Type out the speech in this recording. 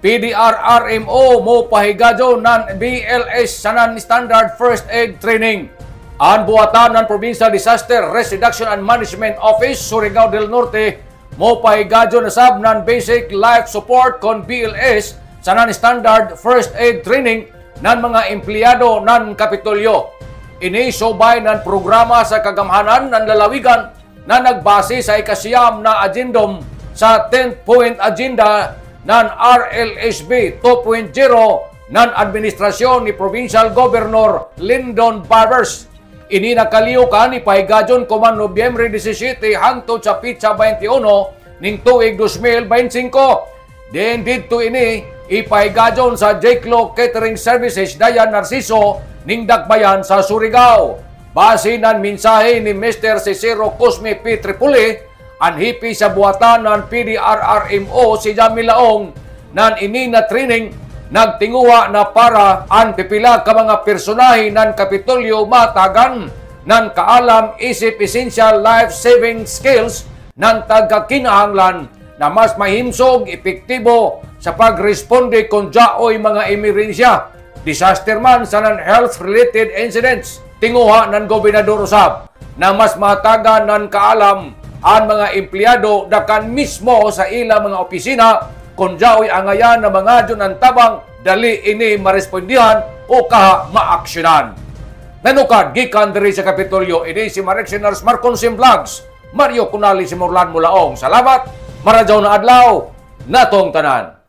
PDRRMO mo pahigadyo ng BLS sa non-standard first aid training. Ang buhatan ng Provincial Disaster Risk Reduction and Management Office, Surigao del Norte, mo pahigadyo na sab ng basic life support kon BLS sa non-standard first aid training ng mga empleyado ng Kapitolyo. Ini subay ng programa sa kagamhanan ng lalawigan na nagbase sa ikasiyam na agendum sa 10-point agenda ng RLSB 2.0 ng administrasyon ni Provincial Governor Lyndon Barbers. Ini nakaliukan ni pahigadyon kuman Nobyembre 17 hangtod sa pitsa 21 ning tuig 2025. Then dito ini ipahigadyon sa Jeklo Catering Services Dayan Narciso ning Dakbayan sa Surigao. Base ng mensahe ni Mr. Cicero Cosme P. Tripoli, anhipi sa buhatan ng PDRRMO si Jamie Laong nan ini na training nagtinguha na para ang pipila ka mga personahe ng Kapitolyo matagan ng kaalam isip essential life-saving skills ng tagakinahanglan na mas mahimsog, epektibo sa pagresponde kung jaoy mga emerensya, disaster man sa non-health-related incidents. Tinguha ng gobernador usab na mas matagan ng kaalam ang mga empleyado dakan mismo sa ilang mga opisina kung jaoy angayan na mga dyan ang tabang dali ini marespondihan o kaha maaksyonan. Nanukad, gikan diri sa Kapitolyo, ini si Marexioners Marconsim Vlogs, Mario Cunali si Morlan Mulaong. Salamat, maradyaw na adlaw, natong tanan.